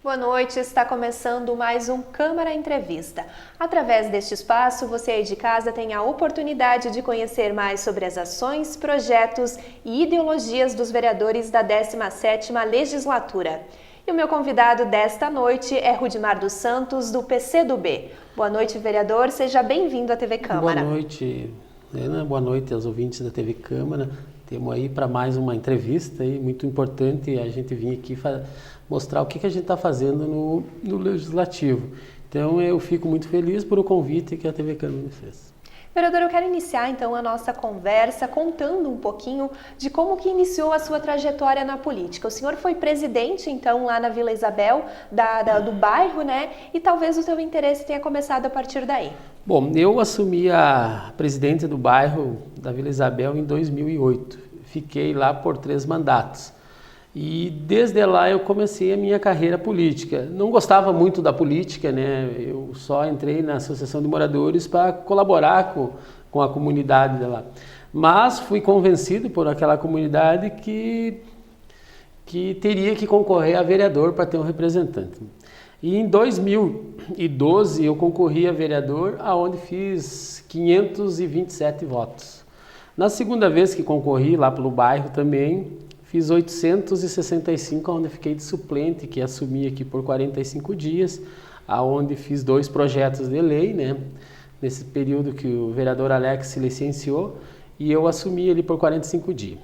Boa noite, está começando mais um Câmara Entrevista. Através deste espaço, você aí de casa tem a oportunidade de conhecer mais sobre as ações, projetos e ideologias dos vereadores da 17ª Legislatura. E o meu convidado desta noite é Rudimar dos Santos, do PCdoB. Boa noite, vereador. Seja bem-vindo à TV Câmara. Boa noite, Helena. Boa noite aos ouvintes da TV Câmara. Temos aí para mais uma entrevista aí, muito importante a gente vir aqui mostrar o que a gente está fazendo no Legislativo. Então eu fico muito feliz por o convite que a TV Câmara me fez. Vereador, eu quero iniciar então a nossa conversa contando um pouquinho de como que iniciou a sua trajetória na política. O senhor foi presidente então lá na Vila Isabel, do bairro, né? E talvez o seu interesse tenha começado a partir daí. Bom, eu assumi a presidente do bairro da Vila Isabel em 2008. Fiquei lá por 3 mandatos. E desde lá eu comecei a minha carreira política. Não gostava muito da política, né? Eu só entrei na Associação de Moradores para colaborar com a comunidade de lá. Mas fui convencido por aquela comunidade que teria que concorrer a vereador para ter um representante. E em 2012 eu concorri a vereador, aonde fiz 527 votos. Na segunda vez que concorri lá pelo bairro também, fiz 865, onde fiquei de suplente, que assumi aqui por 45 dias, aonde fiz 2 projetos de lei, né? Nesse período que o vereador Alex se licenciou, e eu assumi ele por 45 dias.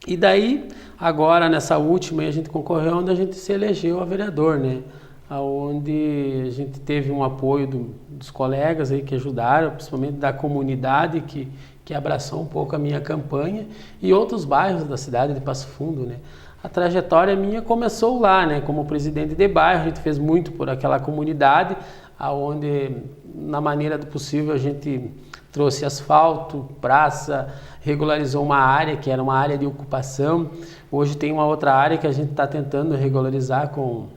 E daí, agora nessa última, a gente concorreu onde a gente se elegeu a vereador, né? Onde a gente teve um apoio dos colegas aí que ajudaram, principalmente da comunidade que abraçou um pouco a minha campanha e outros bairros da cidade de Passo Fundo, né? A trajetória minha começou lá, né? Como presidente de bairro, a gente fez muito por aquela comunidade, aonde na maneira do possível a gente trouxe asfalto, praça, regularizou uma área que era uma área de ocupação. Hoje tem uma outra área que a gente está tentando regularizar com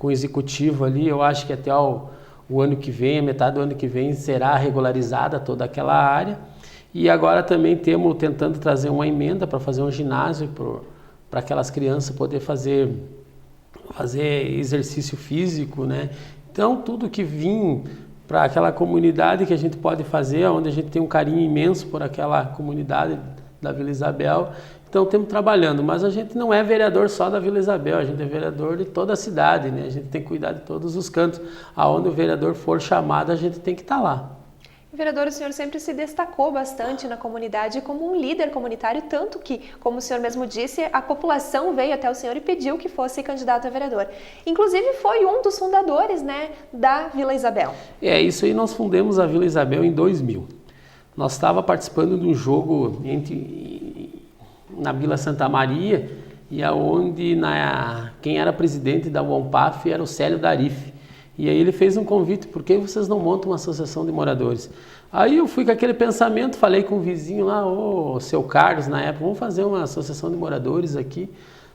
o executivo ali. Eu acho que até o ano que vem, a metade do ano que vem, será regularizada toda aquela área. E agora também temos tentando trazer uma emenda para fazer um ginásio para aquelas crianças poder fazer exercício físico, né? Então tudo que vim para aquela comunidade que a gente pode fazer, onde a gente tem um carinho imenso por aquela comunidade da Vila Isabel. Então estamos trabalhando, mas a gente não é vereador só da Vila Isabel, a gente é vereador de toda a cidade, né? A gente tem que cuidar de todos os cantos. Aonde o vereador for chamado, a gente tem que estar lá. Vereador, o senhor sempre se destacou bastante na comunidade como um líder comunitário, tanto que, como o senhor mesmo disse, a população veio até o senhor e pediu que fosse candidato a vereador. Inclusive foi um dos fundadores, né, da Vila Isabel. É, isso aí nós fundamos a Vila Isabel em 2000. Nós estávamos participando de um jogo na Vila Santa Maria, e aonde quem era presidente da UONPAF era o Célio Darif. E aí ele fez um convite: por que vocês não montam uma associação de moradores? Aí eu fui com aquele pensamento, falei com o vizinho lá, o seu Carlos, na época, vamos fazer uma associação de moradores aqui.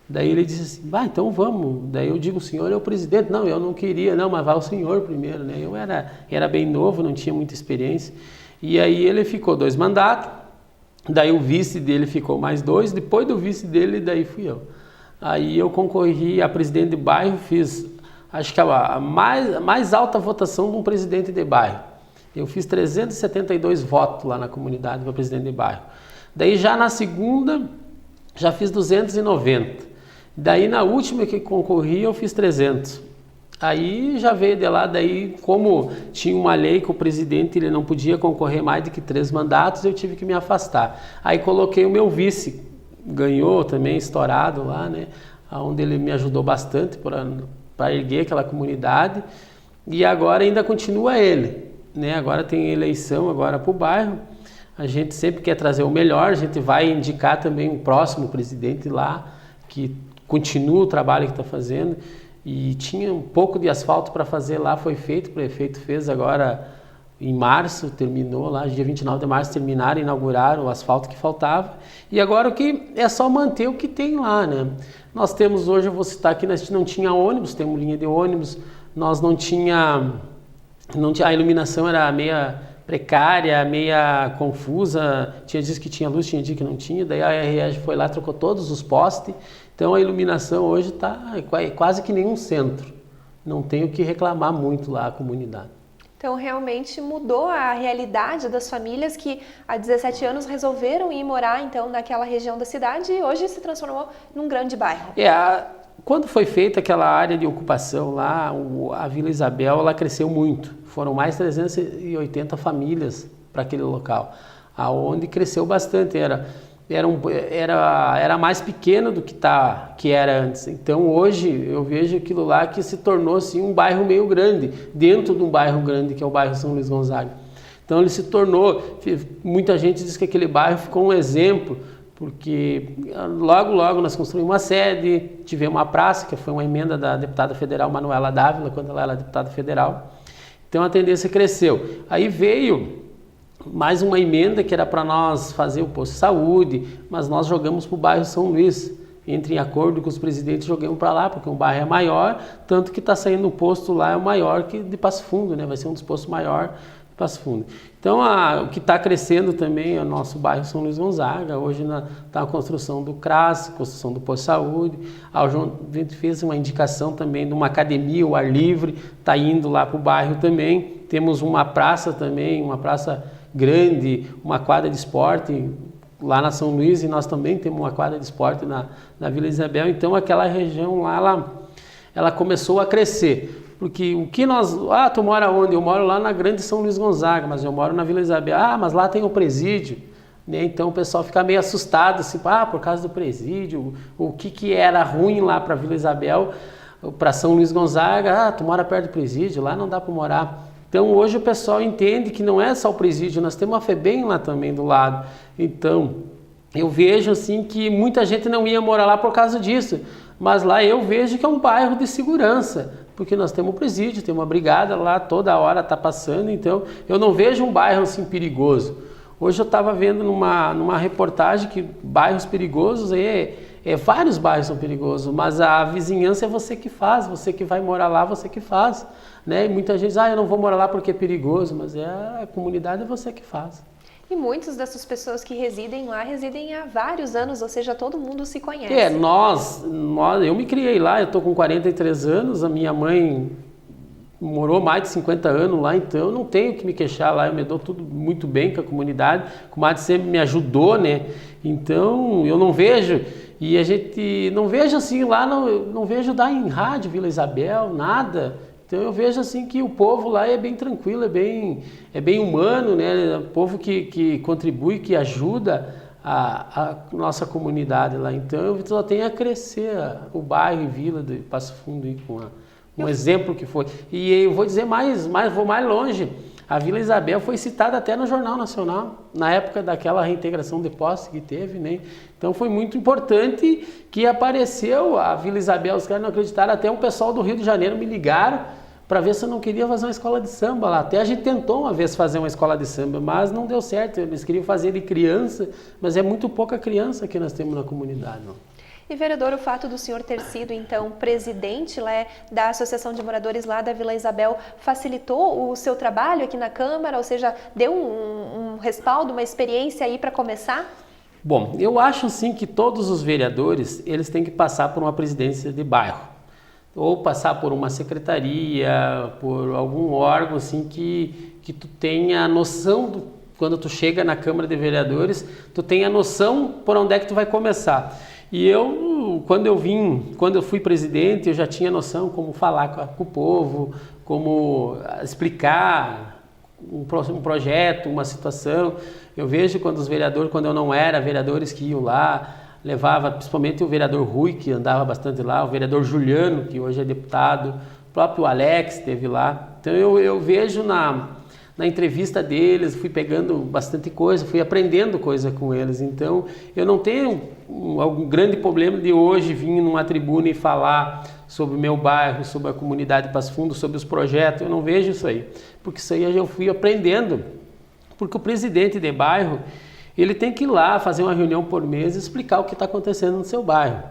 Daí ele disse assim, então vamos. Daí eu digo, o senhor é o presidente. Não, eu não queria, não, mas vai o senhor primeiro, né? Eu era bem novo, não tinha muita experiência. E aí ele ficou 2 mandatos, daí o vice dele ficou mais 2, depois do vice dele, daí fui eu. Aí eu concorri a presidente de bairro, fiz, acho que a mais alta votação de um presidente de bairro. Eu fiz 372 votos lá na comunidade para presidente de bairro. Daí já na segunda, já fiz 290. Daí na última que concorri, eu fiz 300. Aí já veio de lá, daí como tinha uma lei que o presidente ele não podia concorrer mais de que 3 mandatos, eu tive que me afastar. Aí coloquei o meu vice, ganhou também, estourado lá, né? Onde ele me ajudou bastante para erguer aquela comunidade, e agora ainda continua ele, né? Agora tem eleição agora para o bairro, a gente sempre quer trazer o melhor, a gente vai indicar também um próximo presidente lá, que continua o trabalho que está fazendo, e tinha um pouco de asfalto para fazer lá, foi feito, o prefeito fez agora em março, terminou lá, dia 29 de março terminaram, inauguraram o asfalto que faltava, e agora o que é só manter o que tem lá, né? Nós temos hoje, eu vou citar aqui, nós não tinha ônibus, temos linha de ônibus, nós não tinha, a iluminação era meia precária, meia confusa, tinha dias que tinha luz, tinha dia que não tinha, daí a REG foi lá, trocou todos os postes, então a iluminação hoje está quase que nenhum centro. não tenho que reclamar muito lá a comunidade. Então, realmente mudou a realidade das famílias que há 17 anos resolveram ir morar, então, naquela região da cidade e hoje se transformou num grande bairro. Quando foi feita aquela área de ocupação lá, a Vila Isabel, ela cresceu muito. Foram mais 380 famílias para aquele local, aonde cresceu bastante. Era mais pequeno do que era antes. Então hoje eu vejo aquilo lá que se tornou assim, um bairro meio grande, dentro de um bairro grande que é o bairro São Luís Gonzaga. Então ele se tornou, muita gente diz que aquele bairro ficou um exemplo, porque logo nós construímos uma sede, tivemos uma praça, que foi uma emenda da deputada federal Manuela Dávila, quando ela era deputada federal. Então a tendência cresceu. Aí veio mais uma emenda que era para nós fazer o posto de saúde, mas nós jogamos para o bairro São Luís. Entre em acordo com os presidentes, jogamos para lá, porque o bairro é maior, tanto que está saindo o posto lá é o maior que de Passo Fundo, né? Vai ser um dos postos maiores de Passo Fundo. Então, o que está crescendo também é o nosso bairro São Luís Gonzaga. Hoje está a construção do CRAS, construção do posto de saúde. O João fez uma indicação também de uma academia, o ar livre, está indo lá para o bairro também. Temos uma praça também, uma praça grande, uma quadra de esporte lá na São Luís, e nós também temos uma quadra de esporte na Vila Isabel. Então aquela região lá, ela começou a crescer, porque o que nós... tu mora onde? Eu moro lá na Grande São Luís Gonzaga, mas eu moro na Vila Isabel. Mas lá tem o presídio, né? Então o pessoal fica meio assustado, assim, por causa do presídio, o que era ruim lá para Vila Isabel, para São Luís Gonzaga, tu mora perto do presídio, lá não dá para morar. Então hoje o pessoal entende que não é só o presídio, nós temos a FEBEM lá também do lado. Então eu vejo assim que muita gente não ia morar lá por causa disso, mas lá eu vejo que é um bairro de segurança, porque nós temos o presídio, temos uma brigada lá, toda hora está passando, então eu não vejo um bairro assim perigoso. Hoje eu estava vendo numa reportagem que bairros perigosos, vários bairros são perigosos, mas a vizinhança é você que faz, você que vai morar lá, você que faz. Né? E muita gente diz, eu não vou morar lá porque é perigoso, mas a comunidade é você que faz. E muitas dessas pessoas que residem lá, residem há vários anos, ou seja, todo mundo se conhece. Eu me criei lá, eu estou com 43 anos, a minha mãe morou mais de 50 anos lá, então eu não tenho que me queixar lá, eu me dou tudo muito bem com a comunidade, a comunidade sempre me ajudou, né? Então eu não vejo, e a gente não vejo assim lá, não vejo dar em rádio Vila Isabel, nada. Então eu vejo assim que o povo lá é bem tranquilo, é bem humano, né? É um povo que contribui, que ajuda a nossa comunidade lá. Então eu só tenho a crescer o bairro e vila de Passo Fundo aí, com um exemplo que foi. E eu vou dizer vou mais longe. A Vila Isabel foi citada até no Jornal Nacional, na época daquela reintegração de posse que teve, né? Então foi muito importante que apareceu a Vila Isabel, os caras não acreditaram, até o pessoal do Rio de Janeiro me ligaram para ver se eu não queria fazer uma escola de samba lá. Até a gente tentou uma vez fazer uma escola de samba, mas não deu certo, eles queriam fazer de criança, mas é muito pouca criança que nós temos na comunidade, não. E, vereador, o fato do senhor ter sido, então, presidente da Associação de Moradores lá da Vila Isabel facilitou o seu trabalho aqui na Câmara? Ou seja, deu um respaldo, uma experiência aí para começar? Bom, eu acho, sim, que todos os vereadores, eles têm que passar por uma presidência de bairro. Ou passar por uma secretaria, por algum órgão, assim, que tu tenha noção, quando tu chega na Câmara de Vereadores, tu tenha noção por onde é que tu vai começar. E quando eu fui presidente, eu já tinha noção como falar com o povo, como explicar um projeto, uma situação. Eu vejo quando eu não era, vereadores que iam lá, levava principalmente o vereador Rui, que andava bastante lá, o vereador Juliano, que hoje é deputado, o próprio Alex esteve lá. Então eu vejo na entrevista deles, fui pegando bastante coisa, fui aprendendo coisa com eles. Então, eu não tenho algum grande problema de hoje vir numa tribuna e falar sobre o meu bairro, sobre a comunidade de Passo Fundo, sobre os projetos. Eu não vejo isso aí, porque isso aí eu fui aprendendo. Porque o presidente de bairro, ele tem que ir lá fazer uma reunião por mês e explicar o que está acontecendo no seu bairro.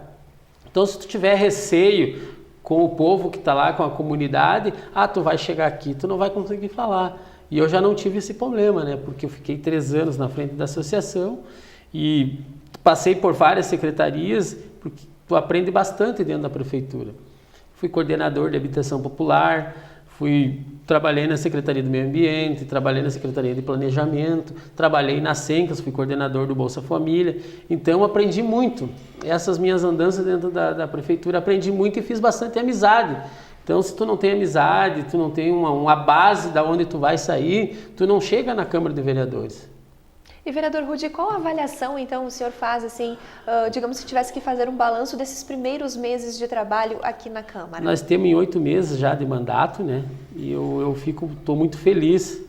Então, se tu tiver receio com o povo que está lá, com a comunidade, tu vai chegar aqui, tu não vai conseguir falar. E eu já não tive esse problema, né? Porque eu fiquei 3 anos na frente da associação e passei por várias secretarias, porque tu aprende bastante dentro da prefeitura. fui coordenador de habitação popular, trabalhei na Secretaria do Meio Ambiente, trabalhei na Secretaria de Planejamento, trabalhei na Sencas, fui coordenador do Bolsa Família, então aprendi muito. Essas minhas andanças dentro da prefeitura, aprendi muito e fiz bastante amizade. Então, se tu não tem amizade, tu não tem uma base da onde tu vai sair, tu não chega na Câmara de Vereadores. E, vereador Rudi, qual a avaliação, então, o senhor faz, assim, digamos que tivesse que fazer um balanço desses primeiros meses de trabalho aqui na Câmara? Nós temos 8 meses já de mandato, né? E estou muito feliz.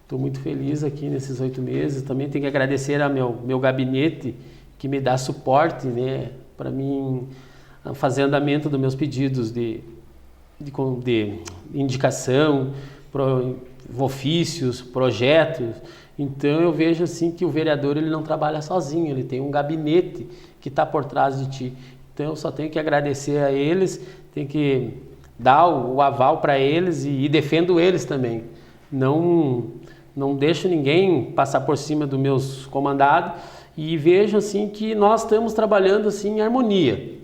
Estou muito feliz aqui nesses 8 meses. Também tenho que agradecer ao meu gabinete, que me dá suporte, né? Para mim fazer andamento dos meus pedidos de indicação, ofícios, projetos. Então eu vejo assim que o vereador ele não trabalha sozinho, ele tem um gabinete que está por trás de ti. Então eu só tenho que agradecer a eles, tenho que dar o aval para eles e defendo eles também. Não deixo ninguém passar por cima dos meus comandados e vejo assim que nós estamos trabalhando assim em harmonia.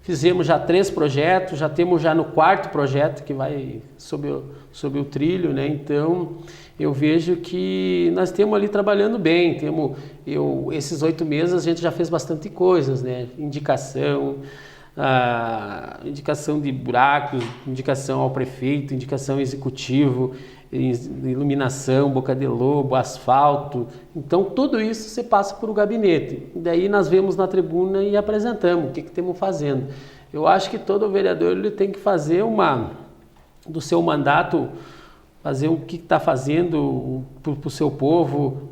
Fizemos já 3 projetos, já temos já no 4º projeto que vai sobre o trilho, né? Então eu vejo que nós estamos ali trabalhando bem. Esses 8 meses a gente já fez bastante coisas, né? Indicação de buracos, indicação ao prefeito, indicação ao executivo, iluminação, boca de lobo, asfalto. Então tudo isso você passa por o gabinete. Daí nós vemos na tribuna e apresentamos o que estamos fazendo. Eu acho que todo vereador ele tem que fazer do seu mandato, fazer o que está fazendo para o seu povo.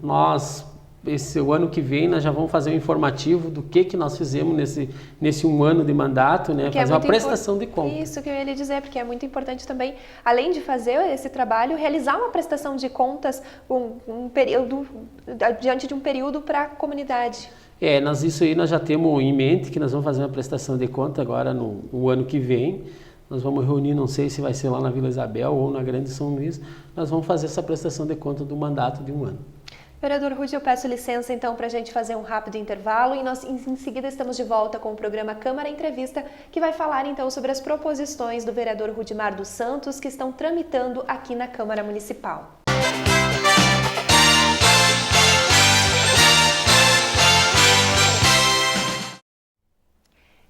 O ano que vem nós já vamos fazer um informativo do que nós fizemos nesse 1 ano de mandato, né? Fazer uma prestação de contas. Isso que eu ia lhe dizer, porque é muito importante também, além de fazer esse trabalho, realizar uma prestação de contas diante de um período para a comunidade. Isso aí nós já temos em mente que nós vamos fazer uma prestação de conta agora no ano que vem. Nós vamos reunir, não sei se vai ser lá na Vila Isabel ou na Grande São Luís, nós vamos fazer essa prestação de conta do mandato de 1 ano. Vereador Rudi, eu peço licença então para a gente fazer um rápido intervalo e nós em seguida estamos de volta com o programa Câmara Entrevista, que vai falar então sobre as proposições do vereador Rudimar dos Santos que estão tramitando aqui na Câmara Municipal.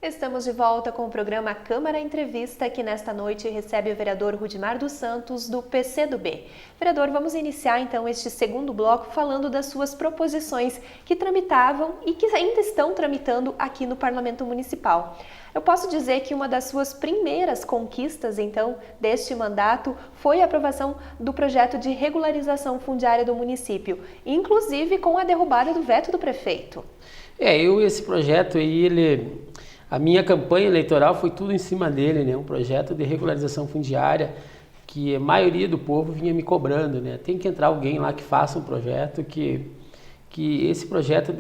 Estamos de volta com o programa Câmara Entrevista, que nesta noite recebe o vereador Rudimar dos Santos, do PCdoB. Vereador, vamos iniciar então este segundo bloco falando das suas proposições que tramitavam e que ainda estão tramitando aqui no Parlamento Municipal. Eu posso dizer que uma das suas primeiras conquistas, então, deste mandato foi a aprovação do projeto de regularização fundiária do município, inclusive com a derrubada do veto do prefeito. Esse projeto aí, a minha campanha eleitoral foi tudo em cima dele, né? Um projeto de regularização fundiária que a maioria do povo vinha me cobrando, né? Tem que entrar alguém lá que faça um projeto que esse projeto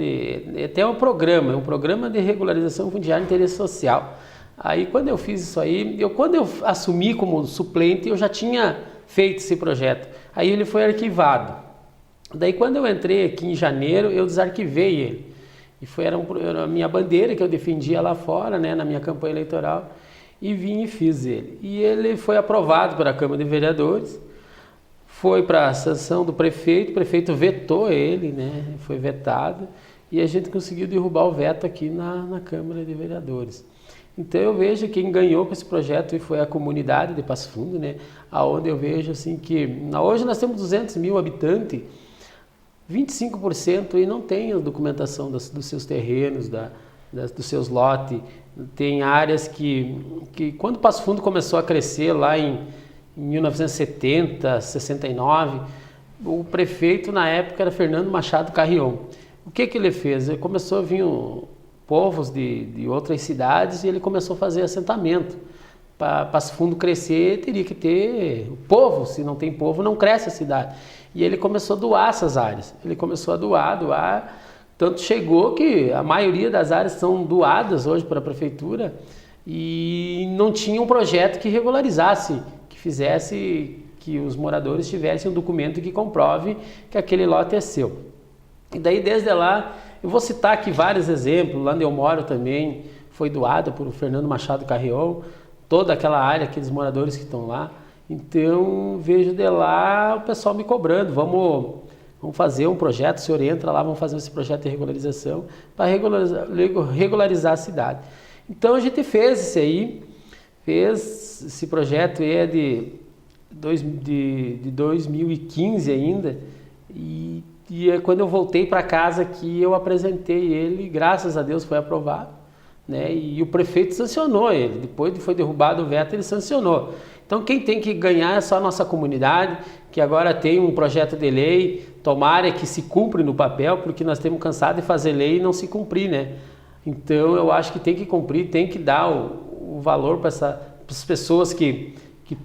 até um programa de regularização fundiária de interesse social. Aí quando eu fiz isso aí, quando eu assumi como suplente, eu já tinha feito esse projeto. Aí ele foi arquivado. Daí quando eu entrei aqui em janeiro, eu desarquivei ele. E era a minha bandeira que eu defendia lá fora, né, na minha campanha eleitoral, e vim e fiz ele. E ele foi aprovado pela Câmara de Vereadores, foi para a sanção do prefeito, o prefeito vetou ele, né, foi vetado, e a gente conseguiu derrubar o veto aqui na Câmara de Vereadores. Então eu vejo que quem ganhou com esse projeto foi a comunidade de Passo Fundo, né, aonde eu vejo assim que hoje nós temos 200 mil habitantes, 25% aí não tem a documentação dos seus terrenos, dos seus lotes. Tem áreas que quando Passo Fundo começou a crescer lá em 1970, 69, o prefeito na época era Fernando Machado Carrion. O que ele fez? Ele começou a vir povos de outras cidades e ele começou a fazer assentamento. Para Passo Fundo crescer, teria que ter povo. Se não tem povo, não cresce a cidade. E ele começou a doar essas áreas. Ele começou a doar. Tanto chegou que a maioria das áreas são doadas hoje para a prefeitura e não tinha um projeto que regularizasse, que fizesse que os moradores tivessem um documento que comprove que aquele lote é seu. E daí, desde lá, eu vou citar aqui vários exemplos. Lá onde eu moro também foi doado por Fernando Machado Carrion. toda aquela área, aqueles moradores que estão lá. Então, vejo de lá o pessoal me cobrando, vamos fazer um projeto, o senhor entra lá, vamos fazer esse projeto de regularização para regularizar a cidade. Então, a gente fez isso aí, fez esse projeto aí de 2015 ainda, e quando eu voltei para casa aqui, eu apresentei ele, graças a Deus foi aprovado, né? E o prefeito sancionou ele, depois foi derrubado o veto, ele sancionou. Então quem tem que ganhar é só a nossa comunidade, que agora tem um projeto de lei, tomara que se cumpra no papel, porque nós temos cansado de fazer lei e não se cumprir, né? Então eu acho que tem que cumprir, tem que dar o valor para as pessoas que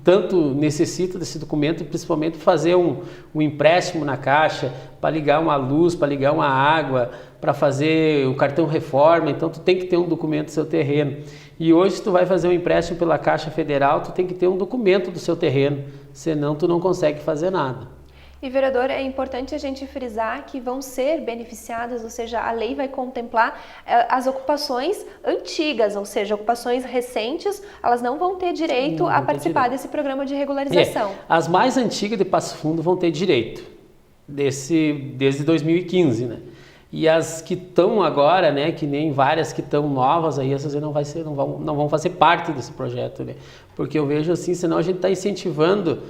tanto necessitam desse documento, principalmente fazer um empréstimo na Caixa, para ligar uma luz, para ligar uma água, para fazer o cartão reforma. Então tu tem que ter um documento do seu terreno. E hoje, se tu vai fazer um empréstimo pela Caixa Federal, tu tem que ter um documento do seu terreno, senão tu não consegue fazer nada. E, vereador, é importante a gente frisar que vão ser beneficiadas, ou seja, a lei vai contemplar as ocupações antigas, ou seja, ocupações recentes, elas não vão ter direito a participar desse programa de regularização. As mais antigas de Passo Fundo vão ter direito, desde 2015, né? E as que estão agora, né, que nem várias que estão novas aí, essas aí não vão fazer parte desse projeto, né? Porque eu vejo assim, senão a gente está incentivando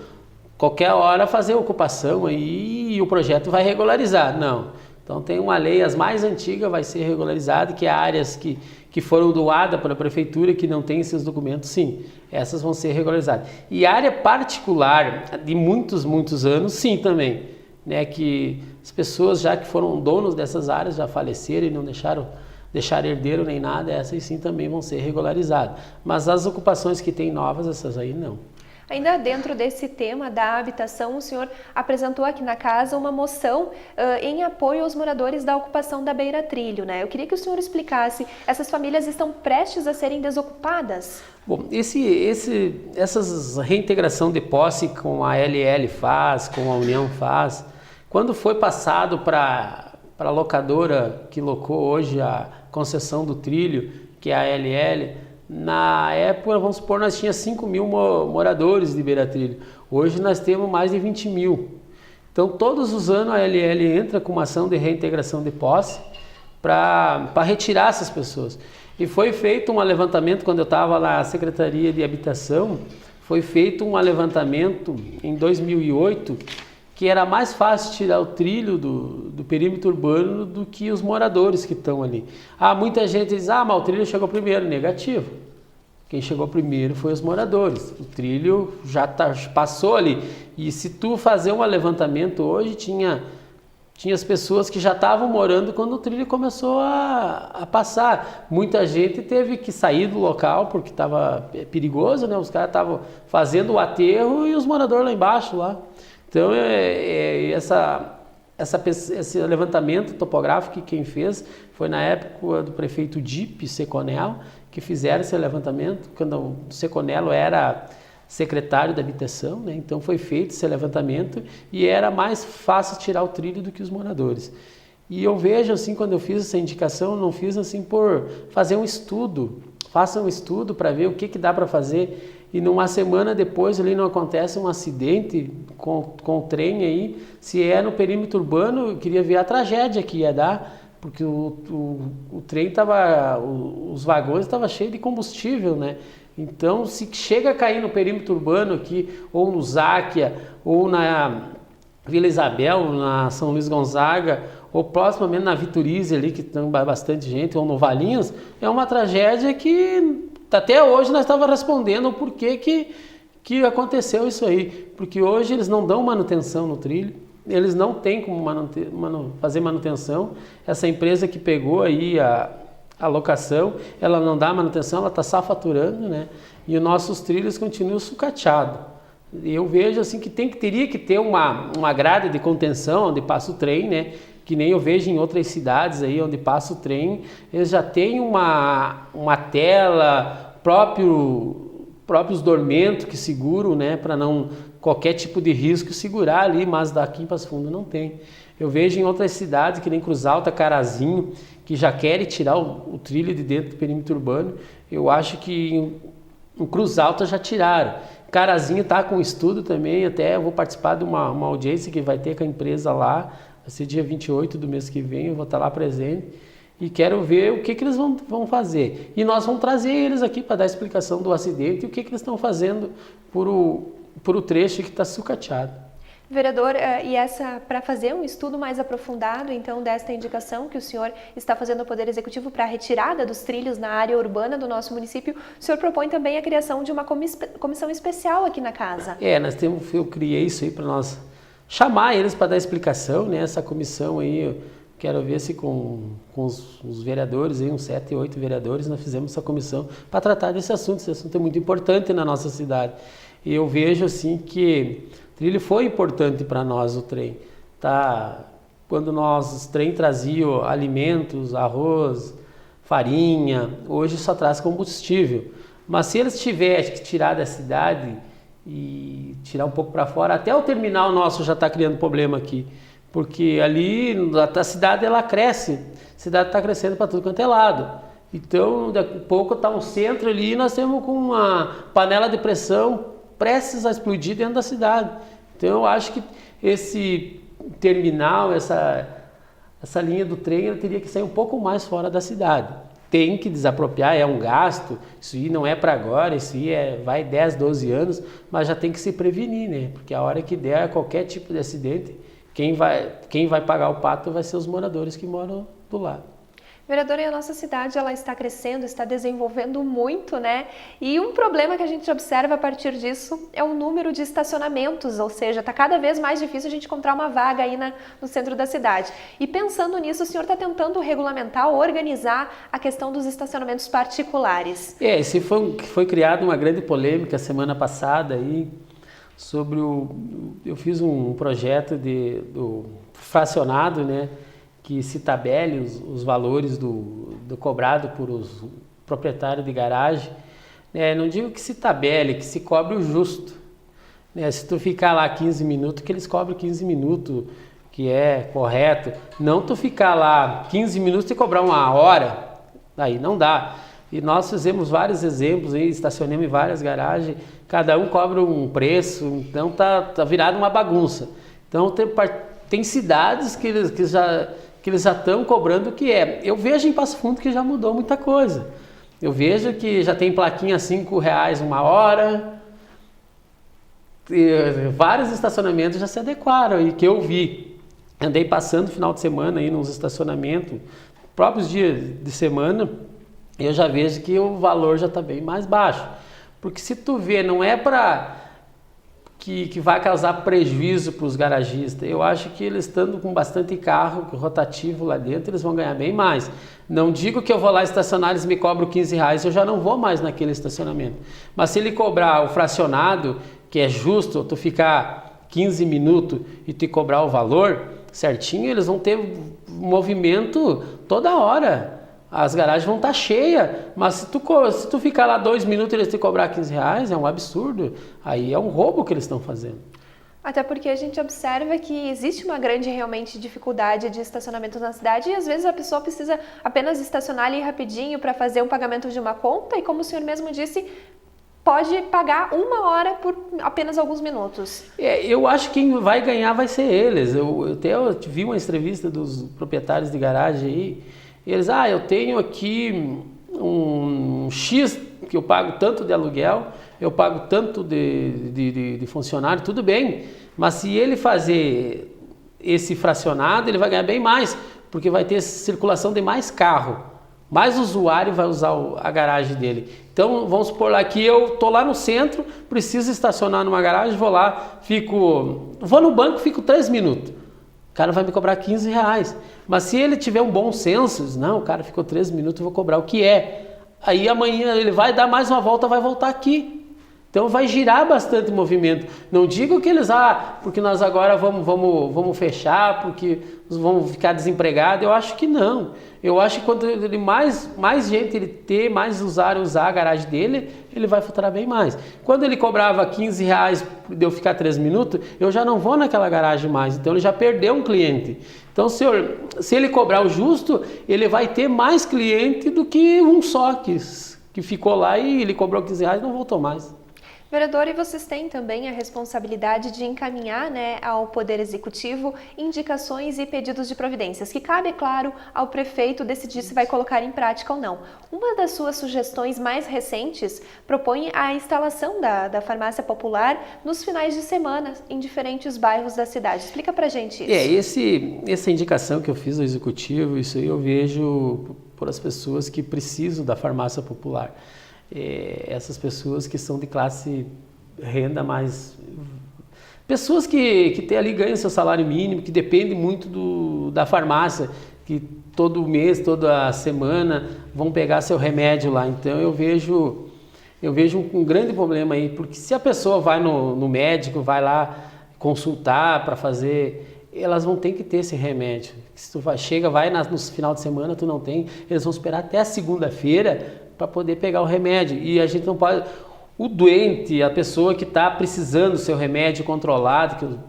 qualquer hora fazer ocupação aí e o projeto vai regularizar. Não. Então tem uma lei, as mais antigas vai ser regularizada, que é áreas que foram doadas pela prefeitura, que não tem esses documentos, sim, essas vão ser regularizadas. E área particular de muitos anos, sim, também, né, que as pessoas já que foram donos dessas áreas já faleceram e não deixaram herdeiro nem nada, essas sim também vão ser regularizadas. Mas as ocupações que tem novas, essas aí não. Ainda dentro desse tema da habitação, o senhor apresentou aqui na casa uma moção em apoio aos moradores da ocupação da Beira Trilho, né? Eu queria que o senhor explicasse, essas famílias estão prestes a serem desocupadas? Bom, essas reintegração de posse com a LL faz, com a União faz, quando foi passado para a locadora que locou hoje a concessão do trilho, que é a LL, na época, vamos supor, nós tínhamos 5 mil moradores de Beira Trilho. Hoje nós temos mais de 20 mil. Então, todos os anos a LL entra com uma ação de reintegração de posse para retirar essas pessoas. E foi feito um levantamento, quando eu estava na Secretaria de Habitação, foi feito um levantamento em 2008, que era mais fácil tirar o trilho do perímetro urbano do que os moradores que estão ali. Muita gente diz, mas o trilho chegou primeiro. Negativo. Quem chegou primeiro foi os moradores. O trilho já passou ali. E se tu fazer um levantamento hoje, tinha as pessoas que já estavam morando quando o trilho começou a passar. Muita gente teve que sair do local porque estava perigoso, né? Os caras estavam fazendo o aterro e os moradores lá embaixo, lá. Então, esse levantamento topográfico que quem fez foi na época do prefeito Dipe Seconello, que fizeram esse levantamento, quando o Seconello era secretário da habitação, né? Então foi feito esse levantamento e era mais fácil tirar o trilho do que os moradores. E eu vejo assim, quando eu fiz essa indicação, eu não fiz assim por fazer um estudo, faça um estudo para ver o que dá para fazer. E numa semana depois ali não acontece um acidente com o trem aí, se é no perímetro urbano, eu queria ver a tragédia que ia dar, porque o trem os vagões estavam cheios de combustível, né? Então, se chega a cair no perímetro urbano aqui, ou no Záquia, ou na Vila Isabel, na São Luís Gonzaga, ou proximamente na Viturize ali, que tem bastante gente, ou no Valinhos, é uma tragédia que até hoje nós estávamos respondendo o porquê que aconteceu isso aí. Porque hoje eles não dão manutenção no trilho, eles não têm como fazer manutenção. Essa empresa que pegou aí a locação, ela não dá manutenção, ela está só faturando, né? E os nossos trilhos continuam sucateados. E eu vejo assim que teria que ter uma grade de contenção onde passa o trem, né? Que nem eu vejo em outras cidades aí onde passa o trem, eles já têm uma tela, próprios dormentos que seguram, né, para não qualquer tipo de risco segurar ali, mas daqui em Passo Fundo não tem. Eu vejo em outras cidades, que nem Cruz Alta, Carazinho, que já querem tirar o trilho de dentro do perímetro urbano. Eu acho que O Cruz Alta já tiraram. Carazinho está com estudo também, até eu vou participar de uma audiência que vai ter com a empresa lá, vai ser dia 28 do mês que vem, eu vou estar lá presente e quero ver o que eles vão fazer. E nós vamos trazer eles aqui para dar a explicação do acidente e o que eles estão fazendo por o trecho que está sucateado. Vereador, e essa para fazer um estudo mais aprofundado, então, desta indicação que o senhor está fazendo ao Poder Executivo para a retirada dos trilhos na área urbana do nosso município, o senhor propõe também a criação de uma comissão especial aqui na casa. Eu criei isso aí para nós chamar eles para dar explicação, né? Essa comissão aí, eu quero ver se com os vereadores, aí, uns 7, 8 vereadores, nós fizemos essa comissão para tratar desse assunto. Esse assunto é muito importante na nossa cidade. E eu vejo assim que o trilho foi importante para nós, o trem. Quando os trem traziam alimentos, arroz, farinha, hoje só traz combustível. Mas se eles tiverem que tirar da cidade e tirar um pouco para fora, até o terminal nosso já está criando problema aqui. Porque ali a cidade ela cresce, a cidade está crescendo para tudo quanto é lado. Então, daqui a pouco está um centro ali e nós temos com uma panela de pressão prestes a explodir dentro da cidade. Então eu acho que esse terminal, essa linha do trem, ela teria que sair um pouco mais fora da cidade. Tem que desapropriar, é um gasto, isso aí não é para agora, isso aí vai 10, 12 anos, mas já tem que se prevenir, né? Porque a hora que der qualquer tipo de acidente, quem vai pagar o pato vai ser os moradores que moram do lado. Vereadora, e a nossa cidade ela está crescendo, está desenvolvendo muito, né? E um problema que a gente observa a partir disso é o número de estacionamentos, ou seja, está cada vez mais difícil a gente encontrar uma vaga aí no centro da cidade. E pensando nisso, o senhor está tentando regulamentar, organizar a questão dos estacionamentos particulares. Foi criada uma grande polêmica semana passada aí sobre eu fiz um projeto do fracionado, né? Que se tabele os valores do cobrado por os proprietários de garagem. Não digo que se tabele, que se cobre o justo. Se tu ficar lá 15 minutos, que eles cobrem 15 minutos, que é correto. Não tu ficar lá 15 minutos e cobrar 1 hora, aí não dá. E nós fizemos vários exemplos, aí, estacionamos em várias garagens, cada um cobra um preço, então tá virado uma bagunça. Então tem cidades que eles já estão cobrando o que é. Eu vejo em Passo Fundo que já mudou muita coisa. Eu vejo que já tem plaquinha R$5 1 hora. Vários estacionamentos já se adequaram e que eu vi. Andei passando no final de semana aí nos estacionamentos, próprios dias de semana, eu já vejo que o valor já está bem mais baixo. Porque se tu vê, não é para que vai causar prejuízo para os garagistas. Eu acho que eles estando com bastante carro rotativo lá dentro, eles vão ganhar bem mais. Não digo que eu vou lá estacionar, eles me cobram R$15, eu já não vou mais naquele estacionamento. Mas se ele cobrar o fracionado, que é justo, tu ficar 15 minutos e te cobrar o valor certinho, eles vão ter movimento toda hora. As garagens vão estar cheias, mas se tu ficar lá 2 minutos e eles te cobrar R$15, é um absurdo. Aí é um roubo que eles estão fazendo. Até porque a gente observa que existe uma grande realmente dificuldade de estacionamento na cidade e às vezes a pessoa precisa apenas estacionar ali rapidinho para fazer um pagamento de uma conta e, como o senhor mesmo disse, pode pagar 1 hora por apenas alguns minutos. Eu acho que quem vai ganhar vai ser eles. Eu vi uma entrevista dos proprietários de garagem aí. Eles, eu tenho aqui um X que eu pago tanto de aluguel, eu pago tanto de funcionário, tudo bem. Mas se ele fazer esse fracionado, ele vai ganhar bem mais, porque vai ter circulação de mais carro. Mais usuário vai usar a garagem dele. Então, vamos supor lá que eu estou lá no centro, preciso estacionar numa garagem, vou lá, vou no banco, fico 3 minutos. O cara vai me cobrar R$15. Mas se ele tiver um bom senso, o cara ficou 3 minutos, eu vou cobrar o que é. Aí amanhã ele vai dar mais uma volta, vai voltar aqui. Então vai girar bastante movimento. Não digo que eles, porque nós agora vamos fechar, porque vamos ficar desempregados. Eu acho que não. Eu acho que quanto ele mais gente ele ter, mais usar a garagem dele, ele vai faturar bem mais. Quando ele cobrava R$15 de eu ficar 3 minutos, eu já não vou naquela garagem mais. Então ele já perdeu um cliente. Então, se ele cobrar o justo, ele vai ter mais cliente do que um só que que ficou lá e ele cobrou 15 reais e não voltou mais. Vereador, e vocês têm também a responsabilidade de encaminhar, né, ao Poder Executivo indicações e pedidos de providências, que cabe, claro, ao prefeito decidir se vai colocar em prática ou não. Uma das suas sugestões mais recentes propõe a instalação da farmácia popular nos finais de semana em diferentes bairros da cidade. Explica pra gente isso. Essa indicação que eu fiz ao Executivo, isso aí eu vejo por as pessoas que precisam da farmácia popular. Essas pessoas que são de classe renda mais... Pessoas que tem ali, ganham seu salário mínimo, que dependem muito da farmácia, que todo mês, toda semana vão pegar seu remédio lá. Então eu vejo um grande problema aí, porque se a pessoa vai no médico, vai lá consultar para fazer, elas vão ter que ter esse remédio. Se tu vai no final de semana, tu não tem, eles vão esperar até a segunda-feira para poder pegar o remédio. E a gente não pode... O doente, a pessoa que está precisando do seu remédio controlado,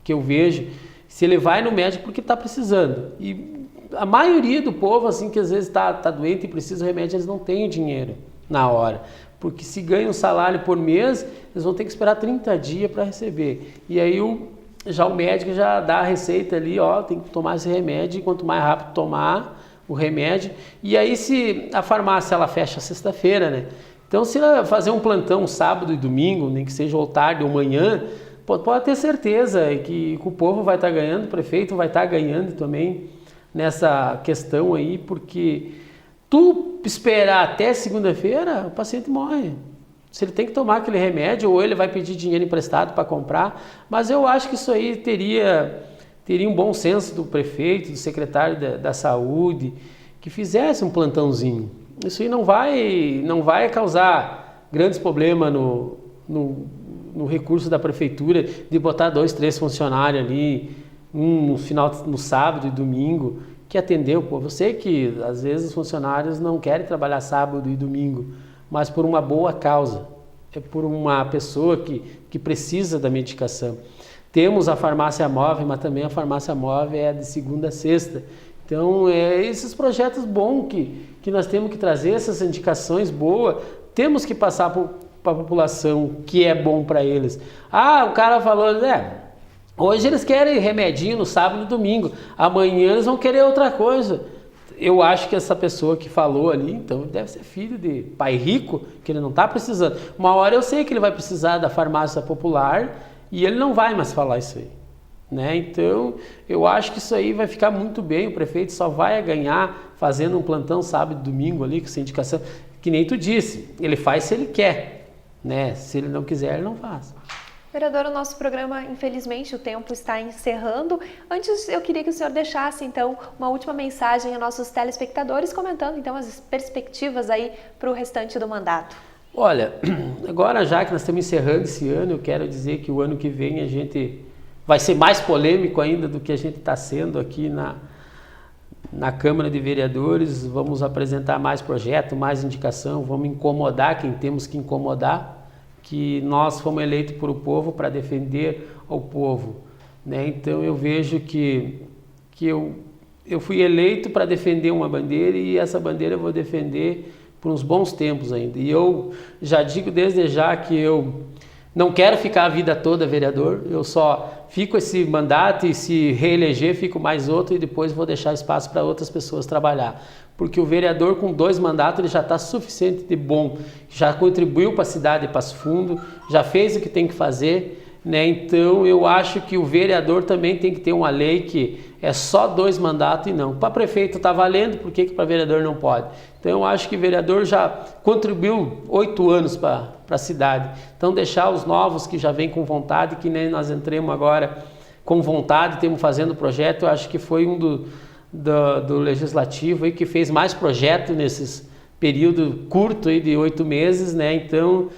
que eu vejo, se ele vai no médico porque está precisando. E a maioria do povo, assim, que às vezes está doente e precisa do remédio, eles não têm o dinheiro na hora. Porque se ganham um salário por mês, eles vão ter que esperar 30 dias para receber. E aí já o médico já dá a receita ali, ó, tem que tomar esse remédio, e quanto mais rápido tomar o remédio. E aí se a farmácia ela fecha sexta-feira, né? Então se ela fazer um plantão sábado e domingo, nem que seja ou tarde ou manhã, pode ter certeza que o povo vai estar ganhando, o prefeito vai estar ganhando também nessa questão aí, porque tu esperar até segunda-feira, o paciente morre. Se ele tem que tomar aquele remédio, ou ele vai pedir dinheiro emprestado para comprar, mas eu acho que isso aí teria um bom senso do prefeito, do secretário da saúde, que fizesse um plantãozinho. Isso aí não vai causar grandes problemas no recurso da prefeitura de botar 2, 3 funcionários ali, no sábado e domingo, que atendeu. Pô, eu sei que às vezes os funcionários não querem trabalhar sábado e domingo, mas por uma boa causa, é por uma pessoa que precisa da medicação. Temos a farmácia móvel, mas também a farmácia móvel é de segunda a sexta. Então, esses projetos bons que nós temos que trazer, essas indicações boas, temos que passar para a população que é bom para eles. O cara falou, hoje eles querem remedinho no sábado e domingo, amanhã eles vão querer outra coisa. Eu acho que essa pessoa que falou ali, então deve ser filho de pai rico, que ele não está precisando. Uma hora eu sei que ele vai precisar da farmácia popular e ele não vai mais falar isso aí, né? Então eu acho que isso aí vai ficar muito bem, o prefeito só vai ganhar fazendo um plantão sábado e domingo ali, com essa indicação, que nem tu disse, ele faz se ele quer, né? Se ele não quiser, ele não faz. Vereador, o nosso programa, infelizmente, o tempo está encerrando. Antes, eu queria que o senhor deixasse, então, uma última mensagem a nossos telespectadores, comentando, então, as perspectivas aí para o restante do mandato. Olha, agora já que nós estamos encerrando esse ano, eu quero dizer que o ano que vem a gente vai ser mais polêmico ainda do que a gente está sendo aqui na Câmara de Vereadores. Vamos apresentar mais projeto, mais indicação, vamos incomodar quem temos que incomodar, que nós fomos eleitos por o povo para defender o povo, né? Então eu vejo que eu fui eleito para defender uma bandeira e essa bandeira eu vou defender por uns bons tempos ainda. E eu já digo desde já que eu não quero ficar a vida toda vereador, eu só fico esse mandato e se reeleger fico mais outro e depois vou deixar espaço para outras pessoas trabalhar. Porque o vereador com 2 mandatos ele já está suficiente de bom, já contribuiu para a cidade de Passo Fundo, já fez o que tem que fazer, né? Então eu acho que o vereador também tem que ter uma lei que é só 2 mandatos e não. Para prefeito está valendo, por que para vereador não pode? Então eu acho que o vereador já contribuiu 8 anos para a cidade. Então deixar os novos que já vêm com vontade, que nem nós entremos agora com vontade, estamos fazendo projeto, eu acho que foi um do legislativo aí que fez mais projeto nesses período curto aí de 8 meses, né? Então,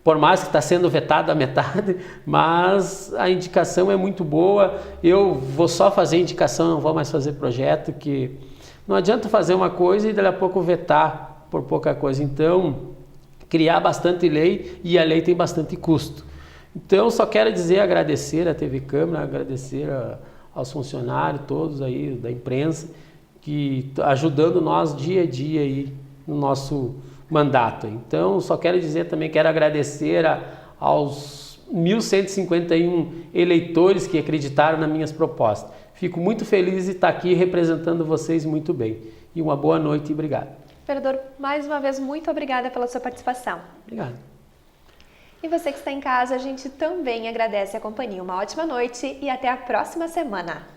por mais que está sendo vetado a metade, mas a indicação é muito boa. Eu vou só fazer indicação, não vou mais fazer projeto, que não adianta fazer uma coisa e daqui a pouco vetar por pouca coisa. Então, criar bastante lei, e a lei tem bastante custo. Então, só quero dizer, agradecer à TV Câmara, agradecer aos funcionários todos aí da imprensa, que ajudando nós dia a dia aí no nosso mandato. Então, só quero dizer também, quero agradecer aos 1.151 eleitores que acreditaram nas minhas propostas. Fico muito feliz de estar aqui representando vocês muito bem. E uma boa noite e obrigado. Vereador, mais uma vez, muito obrigada pela sua participação. Obrigado. E você que está em casa, a gente também agradece a companhia. Uma ótima noite e até a próxima semana.